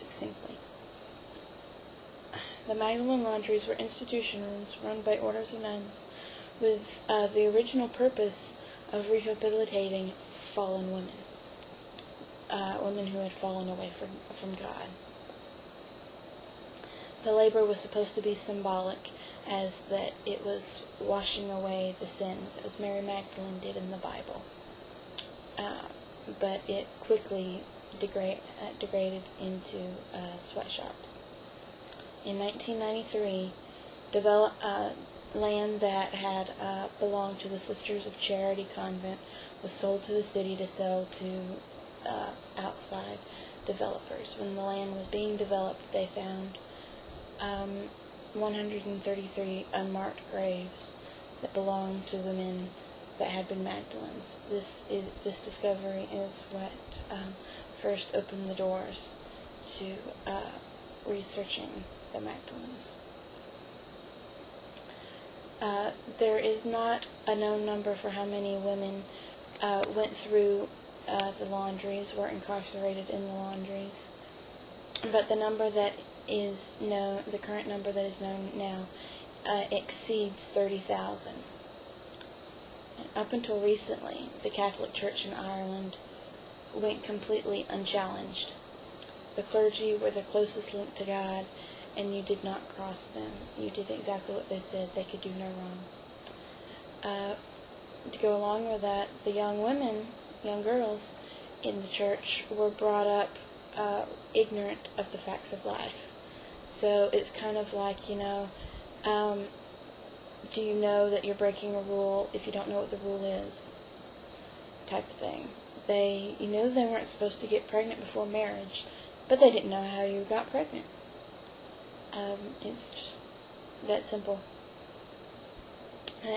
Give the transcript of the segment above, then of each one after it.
succinctly. The Magdalen laundries were institutions run by orders of nuns with the original purpose of rehabilitating fallen women, women who had fallen away from God. The labor was supposed to be symbolic, as that it was washing away the sins, as Mary Magdalene did in the Bible. But it quickly degraded into sweatshops. In 1993, land that had belonged to the Sisters of Charity convent was sold to the city to sell to outside developers. When the land was being developed, they found 133 unmarked graves that belonged to women that had been Magdalens. This discovery is what first opened the doors to researching the Magdalens. There is not a known number for how many women went through the laundries, were incarcerated in the laundries, but the number that is known, the current number that is known now, exceeds 30,000. Up until recently, the Catholic Church in Ireland went completely unchallenged. The clergy were the closest link to God, and you did not cross them. You did exactly what they said. They could do no wrong. To go along with that, the young women, young girls in the church were brought up ignorant of the facts of life. So it's kind of like, do you know that you're breaking a rule if you don't know what the rule is? Type of thing. They weren't supposed to get pregnant before marriage, but they didn't know how you got pregnant. It's just that simple.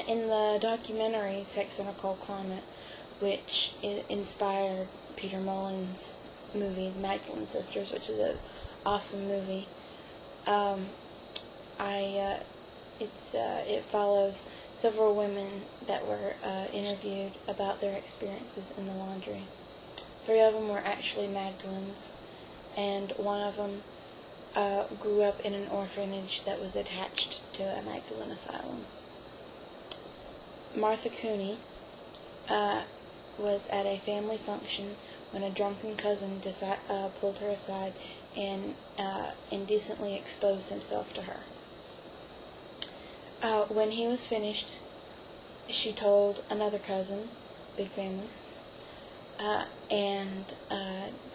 In the documentary Sex in a Cold Climate, which inspired Peter Mullen's movie Magdalene Sisters, which is an awesome movie, it follows several women that were interviewed about their experiences in the laundry. 3 of them were actually Magdalens, and one of them grew up in an orphanage that was attached to a Magdalene asylum. Martha Cooney was at a family function when a drunken cousin pulled her aside and indecently exposed himself to her. When he was finished, she told another cousin, big families, and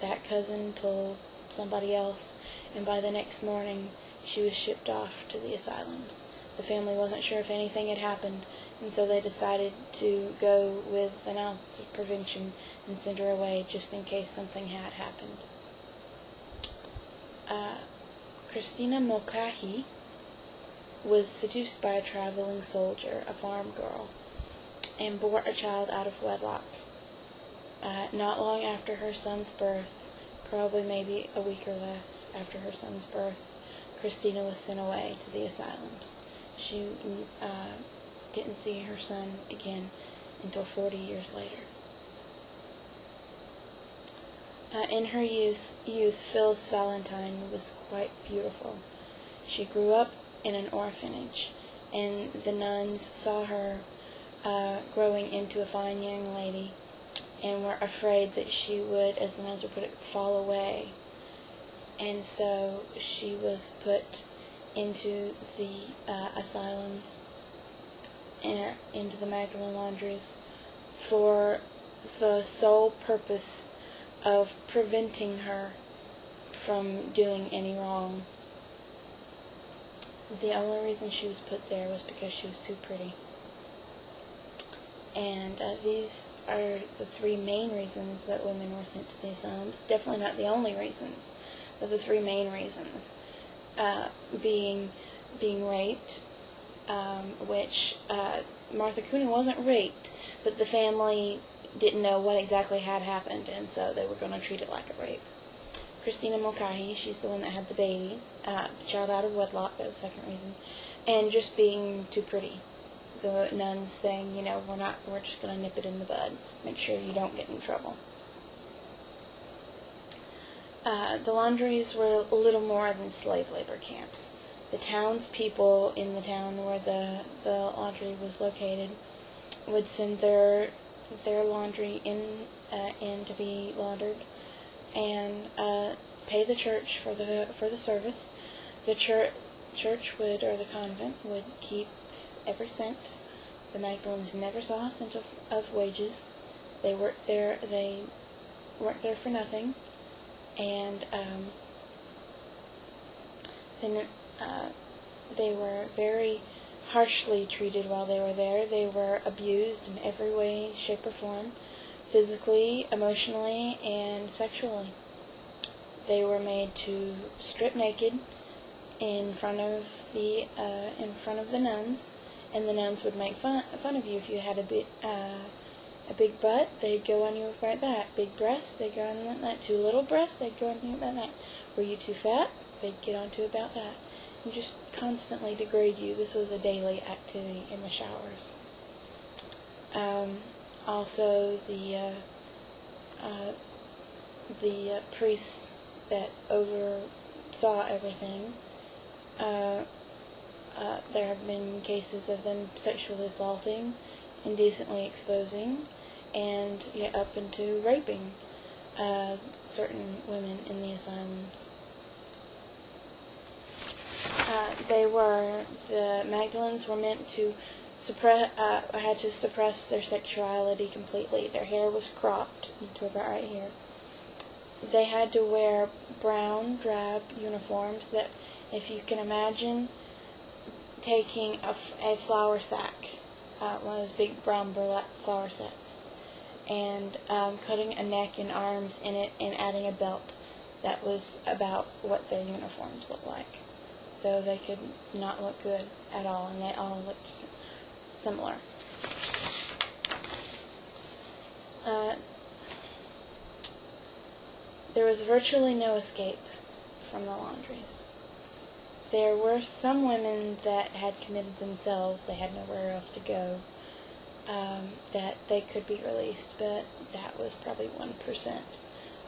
that cousin told somebody else, and by the next morning she was shipped off to the asylums. The family wasn't sure if anything had happened, and so they decided to go with an ounce of prevention and send her away just in case something had happened. Christina Mulcahy was seduced by a traveling soldier, a farm girl, and bore a child out of wedlock. Not long after her son's birth, probably maybe a week or less after her son's birth, Christina was sent away to the asylums. She didn't see her son again until 40 years later. In her youth, Phyllis Valentine was quite beautiful. She grew up in an orphanage, and the nuns saw her growing into a fine young lady and were afraid that she would, as the nuns would put it, fall away. And so she was put into the asylums and into the Magdalene laundries for the sole purpose of preventing her from doing any wrong. The only reason she was put there was because she was too pretty. And these are the 3 main reasons that women were sent to the asylums. Definitely not the only reasons, but the 3 main reasons. Being raped, which Martha Cooney wasn't raped, but the family didn't know what exactly had happened, and so they were going to treat it like a rape. Christina Mulcahy, she's the one that had the baby, child out of wedlock, that was the 2nd reason, and just being too pretty. The nuns saying, we're just going to nip it in the bud, make sure you don't get in trouble. the laundries were a little more than slave labor camps. The townspeople in the town where the laundry was located would send their laundry in to be laundered, and pay the church for the service. The church would, or the convent would, keep every cent. The Magdalens never saw a cent of wages. They worked there. They weren't there for nothing, and then they were very harshly treated while they were there. They were abused in every way, shape, or form, physically, emotionally, and sexually. They were made to strip naked in front of the nuns, and the nuns would make fun of you if you had a big butt. They'd go on you about that. Big breasts, they'd go on you about that. Too little breasts, they'd go on you about that. Were you too fat? They'd get on to you about that. And just constantly degrade you. This was a daily activity in the showers. Also, the priests that oversaw everything, there have been cases of them sexually assaulting, indecently exposing, and up into raping certain women in the asylums. The Magdalens were meant to had to suppress their sexuality completely. Their hair was cropped to about right here. They had to wear brown, drab uniforms that, if you can imagine taking a flour sack, one of those big brown burlap flour sacks, and cutting a neck and arms in it and adding a belt. That was about what their uniforms looked like. So they could not look good at all, and they all looked similar. There was virtually no escape from the laundries. There were some women that had committed themselves, they had nowhere else to go, that they could be released, but that was probably 1%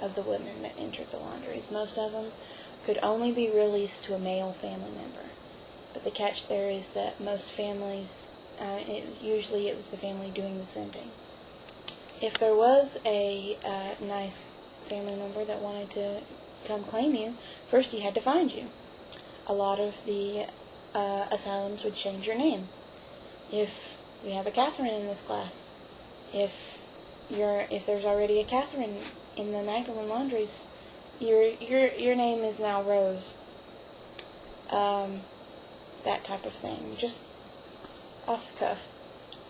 of the women that entered the laundries. Most of them could only be released to a male family member. But the catch there is that most families, usually it was the family doing the sending. If there was a nice family member that wanted to come claim you, first you had to find you. A lot of the asylums would change your name. If we have a Catherine in this class, if there's already a Catherine in the Magdalene laundries, your name is now Rose. That type of thing, just off the cuff.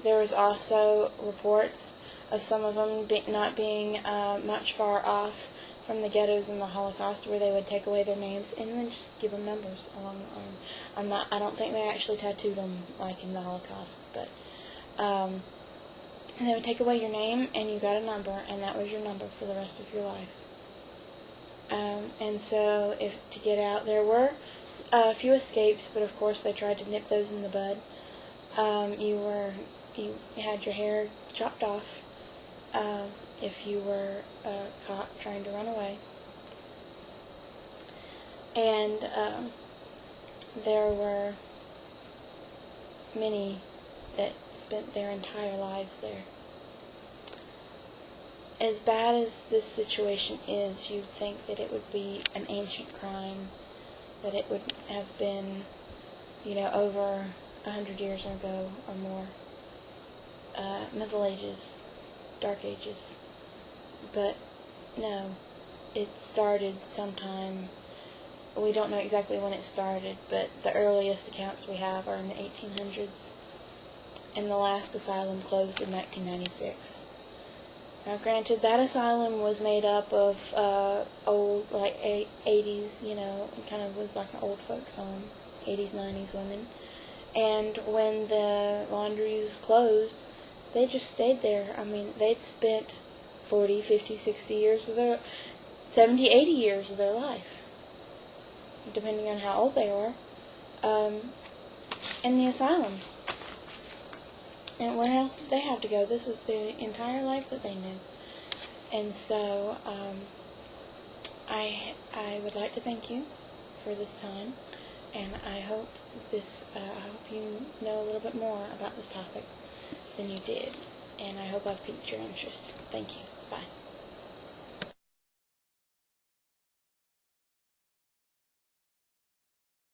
There was also reports of some of them not being much far off from the ghettos in the Holocaust, where they would take away their names and then just give them numbers along the arm. I don't think they actually tattooed them like in the Holocaust, but and they would take away your name and you got a number, and that was your number for the rest of your life. And so, to get out, there were a few escapes, but of course they tried to nip those in the bud. You had your hair chopped off if you were caught trying to run away. And there were many that spent their entire lives there. As bad as this situation is, you'd think that it would be an ancient crime, that it would have been, over 100 years ago or more. Middle Ages, Dark Ages. But no, it started sometime, we don't know exactly when it started, but the earliest accounts we have are in the 1800s, and the last asylum closed in 1996. Now, granted, that asylum was made up of old, 80s, kind of was like an old folks home, 80s, 90s women. And when the laundries closed, they just stayed there. I mean, they'd spent 40, 50, 60 years of their, 70, 80 years of their life, depending on how old they were, in the asylums. And where else did they have to go? This was the entire life that they knew. And so, I would like to thank you for this time, and I hope you know a little bit more about this topic than you did, and I hope I've piqued your interest. Thank you. Bye.